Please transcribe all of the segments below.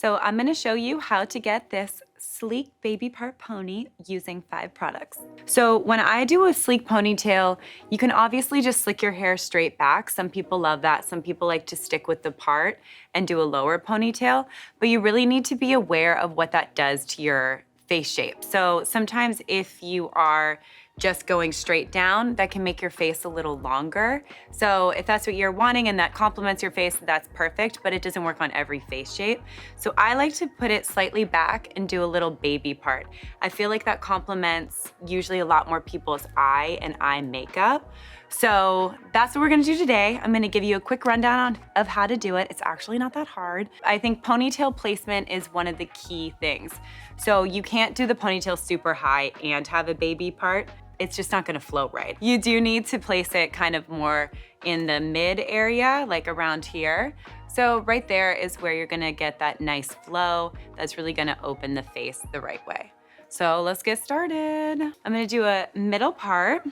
So I'm gonna show you how to get this sleek baby part pony using 5 products. So when I do a sleek ponytail, you can obviously just slick your hair straight back. Some people love that. Some people like to stick with the part and do a lower ponytail, but you really need to be aware of what that does to your face shape. So sometimes if you are just going straight down, that can make your face a little longer. So if that's what you're wanting and that complements your face, that's perfect, but it doesn't work on every face shape. So I like to put it slightly back and do a little baby part. I feel like that complements usually a lot more people's eye and eye makeup. So that's what we're gonna do today. I'm gonna give you a quick rundown of how to do it. It's actually not that hard. I think ponytail placement is one of the key things. So you can't do the ponytail super high and have a baby part. It's just not gonna flow right. You do need to place it kind of more in the mid area, like around here. So right there is where you're gonna get that nice flow that's really gonna open the face the right way. So let's get started. I'm gonna do a middle part,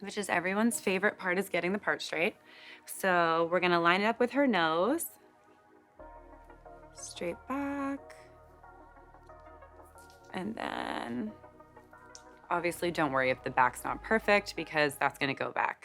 which is everyone's favorite part, is getting the part straight. So we're gonna line it up with her nose. Straight back. And then, obviously don't worry if the back's not perfect because that's gonna go back.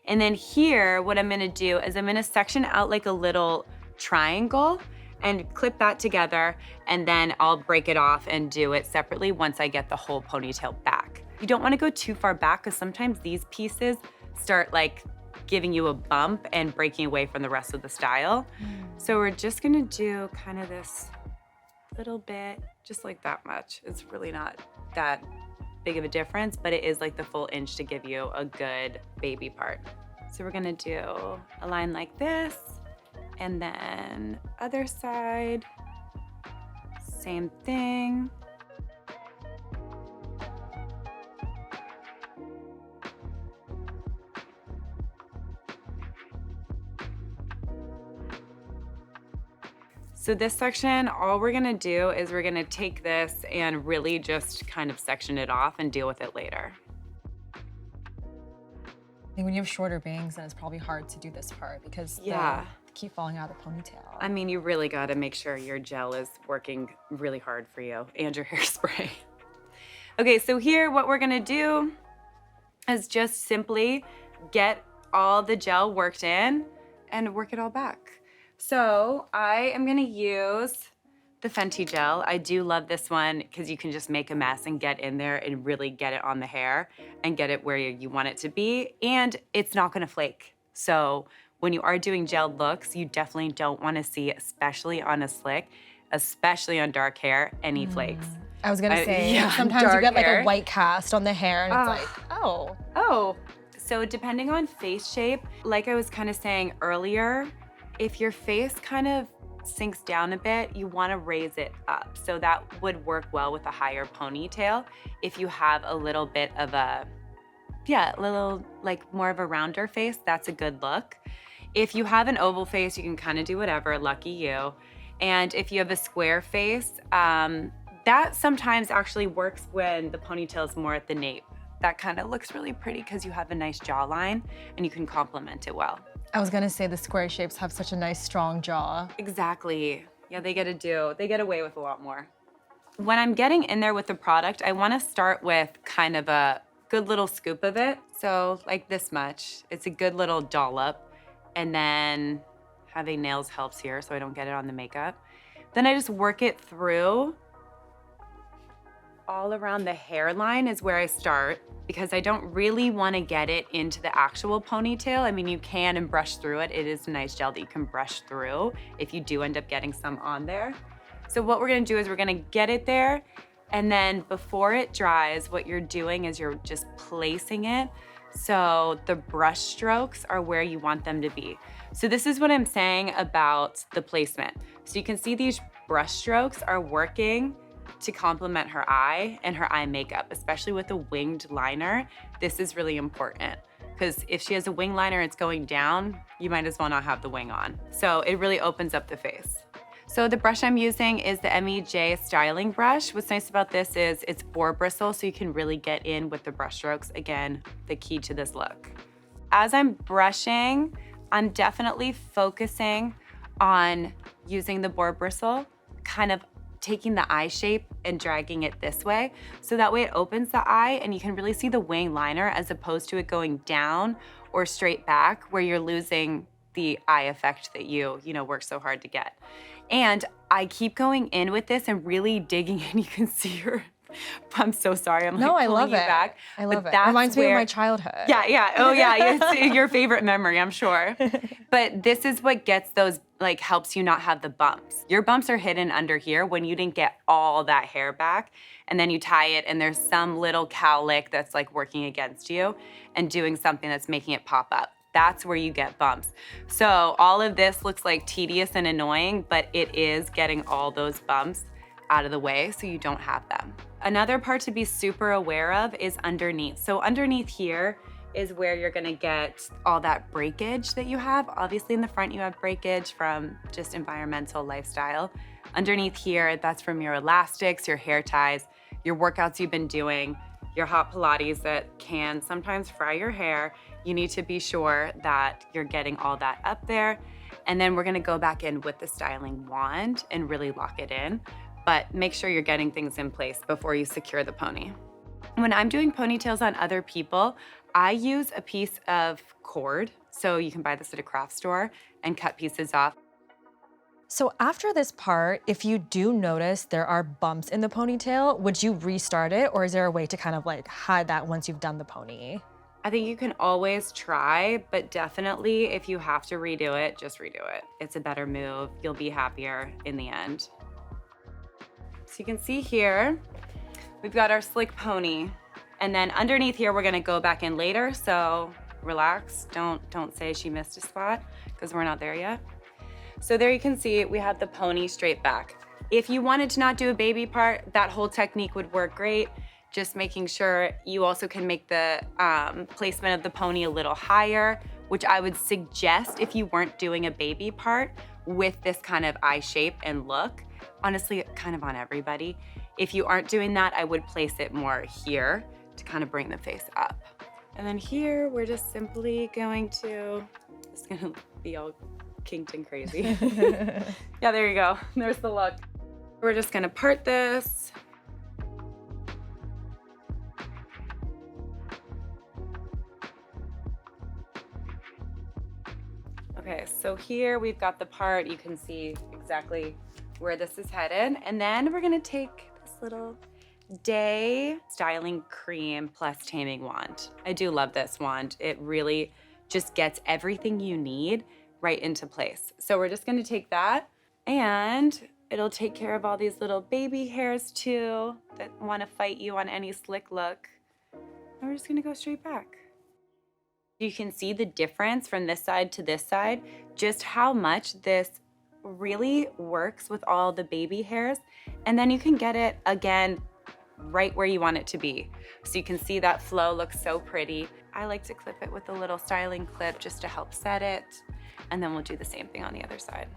And then here, what I'm gonna do is I'm gonna section out like a little triangle and clip that together, and then I'll break it off and do it separately once I get the whole ponytail back. You don't wanna go too far back because sometimes these pieces start like giving you a bump and breaking away from the rest of the style. So we're just gonna do kind of this little bit, just like that much. It's really not that big of a difference, but it is like the full inch to give you a good baby part. So we're gonna do a line like this, and then other side, same thing. So this section, all we're gonna do is we're gonna take this and really just kind of section it off and deal with it later. I think when you have shorter bangs, then it's probably hard to do this part because they keep falling out of the ponytail. I mean, you really gotta make sure your gel is working really hard for you and your hairspray. Okay, so here what we're gonna do is just simply get all the gel worked in and work it all back. So I am gonna use the Fenty gel. I do love this one because you can just make a mess and get in there and really get it on the hair and get it where you want it to be, and it's not gonna flake. So when you are doing gel looks, you definitely don't wanna see, especially on a slick, especially on dark hair, any flakes. I was gonna say, sometimes you get like a white cast on the hair and it's like, oh. Oh, so depending on face shape, like I was kind of saying earlier, if your face kind of sinks down a bit, you wanna raise it up. So that would work well with a higher ponytail. If you have a little bit of a, little like more of a rounder face, that's a good look. If you have an oval face, you can kind of do whatever, lucky you. And if you have a square face, that sometimes actually works when the ponytail is more at the nape. That kind of looks really pretty because you have a nice jawline and you can complement it well. I was gonna say the square shapes have such a nice strong jaw. Exactly. Yeah, they get away with a lot more. When I'm getting in there with the product, I wanna start with kind of a good little scoop of it. So like this much. It's a good little dollop. And then having nails helps here so I don't get it on the makeup. Then I just work it through. All around the hairline is where I start because I don't really want to get it into the actual ponytail. I mean, you can and brush through it. It is a nice gel that you can brush through if you do end up getting some on there. So what we're gonna do is we're gonna get it there, and then before it dries, what you're doing is you're just placing it so the brush strokes are where you want them to be. So this is what I'm saying about the placement. So you can see these brush strokes are working to complement her eye and her eye makeup, especially with a winged liner. This is really important because if she has a wing liner, it's going down, you might as well not have the wing on. So it really opens up the face. So the brush I'm using is the Emi Jay styling brush. What's nice about this is it's 4 bristle, so you can really get in with the brush strokes. Again, the key to this look. As I'm brushing, I'm definitely focusing on using the boar bristle kind of taking the eye shape and dragging it this way. So that way it opens the eye and you can really see the wing liner as opposed to it going down or straight back where you're losing the eye effect that you work so hard to get. And I keep going in with this and really digging in. You can see her. I'm so sorry. I'm like no, I pulling love you it. back. I love it. It reminds me of my childhood. Yeah. Oh yeah. It's your favorite memory, I'm sure. But this is what gets those, like, helps you not have the bumps. Your bumps are hidden under here when you didn't get all that hair back, and then you tie it and there's some little cowlick that's like working against you and doing something that's making it pop up. That's where you get bumps. So all of this looks like tedious and annoying, but it is getting all those bumps out of the way so you don't have them. Another part to be super aware of is underneath. So underneath here is where you're gonna get all that breakage that you have. Obviously in the front you have breakage from just environmental lifestyle. Underneath here, that's from your elastics, your hair ties, your workouts you've been doing, your hot Pilates that can sometimes fry your hair. You need to be sure that you're getting all that up there. And then we're gonna go back in with the styling wand and really lock it in. But make sure you're getting things in place before you secure the pony. When I'm doing ponytails on other people, I use a piece of cord. So you can buy this at a craft store and cut pieces off. So after this part, if you do notice there are bumps in the ponytail, would you restart it, or is there a way to kind of like hide that once you've done the pony? I think you can always try, but definitely if you have to redo it, just redo it. It's a better move. You'll be happier in the end. So you can see here, we've got our slick pony. And then underneath here, we're gonna go back in later, so relax. Don't say she missed a spot, because we're not there yet. So there you can see we have the pony straight back. If you wanted to not do a baby part, that whole technique would work great. Just making sure you also can make the placement of the pony a little higher, which I would suggest if you weren't doing a baby part with this kind of eye shape and look. Honestly, kind of on everybody. If you aren't doing that, I would place it more here to kind of bring the face up. And then here, we're just simply going to, it's gonna be all kinked and crazy. Yeah, there you go. There's the look. We're just gonna part this. Okay, so here we've got the part. You can see exactly where this is headed. And then we're gonna take this little Dae Styling Cream plus Taming Wand. I do love this wand. It really just gets everything you need right into place. So we're just gonna take that and it'll take care of all these little baby hairs too that wanna fight you on any slick look. And we're just gonna go straight back. You can see the difference from this side to this side, just how much this really works with all the baby hairs. And then you can get it again right where you want it to be. So you can see that flow looks so pretty. I like to clip it with a little styling clip just to help set it. And then we'll do the same thing on the other side.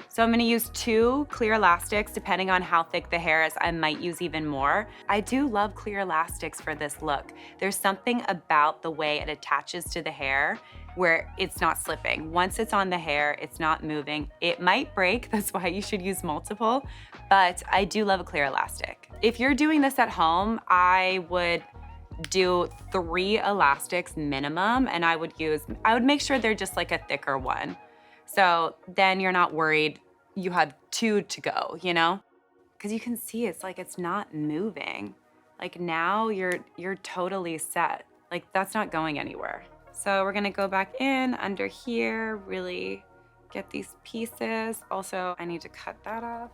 So I'm gonna use 2 clear elastics. Depending on how thick the hair is, I might use even more. I do love clear elastics for this look. There's something about the way it attaches to the hair where it's not slipping. Once it's on the hair, it's not moving. It might break, that's why you should use multiple, but I do love a clear elastic. If you're doing this at home, I would do 3 elastics minimum, and I would make sure they're just like a thicker one. So then you're not worried you have 2 to go, you know? Because you can see it's like it's not moving. Like now you're totally set. Like that's not going anywhere. So we're gonna go back in under here, really get these pieces. Also, I need to cut that off.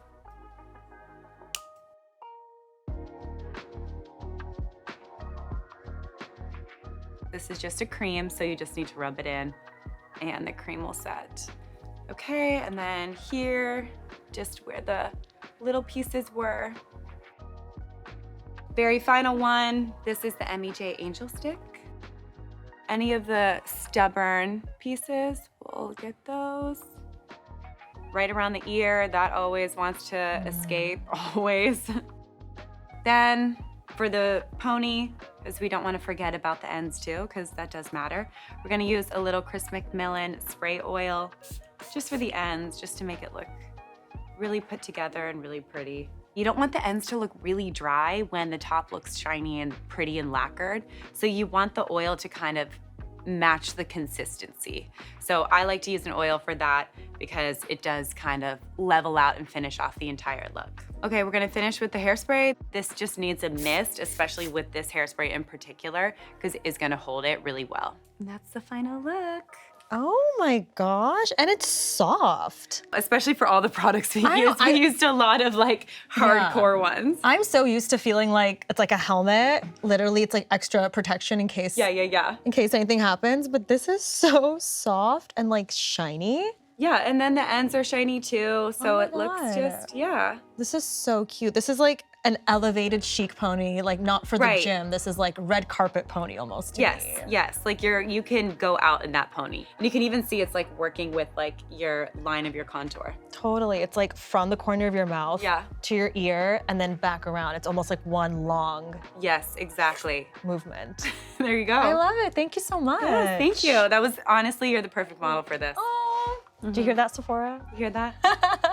This is just a cream, so you just need to rub it in and the cream will set. Okay, and then here, just where the little pieces were. Very final one, this is the Emi Jay Angelstick. Any of the stubborn pieces, we'll get those. Right around the ear, that always wants to escape, always. Then for the pony, because we don't want to forget about the ends too, because that does matter. We're gonna use a little Chris McMillan spray oil just for the ends, just to make it look really put together and really pretty. You don't want the ends to look really dry when the top looks shiny and pretty and lacquered. So you want the oil to kind of match the consistency. So I like to use an oil for that because it does kind of level out and finish off the entire look. Okay, we're gonna finish with the hairspray. This just needs a mist, especially with this hairspray in particular, because it is gonna hold it really well. And that's the final look. Oh my gosh, and it's soft. Especially for all the products we I know, used. We used a lot of like hardcore ones. I'm so used to feeling like it's like a helmet. Literally, it's like extra protection in case in case anything happens. But this is so soft and like shiny. Yeah, and then the ends are shiny too, so it looks just, This is so cute. This is like an elevated chic pony, like not for the gym. This is like red carpet pony almost to me. Yes, like you can go out in that pony. And you can even see it's like working with like your line of your contour. Totally, it's like from the corner of your mouth to your ear and then back around. It's almost like one long Yes, exactly. movement. There you go. I love it, thank you so much. Yes, thank you. That was, honestly, you're the perfect model for this. Oh, did you hear that, Sephora? You hear that?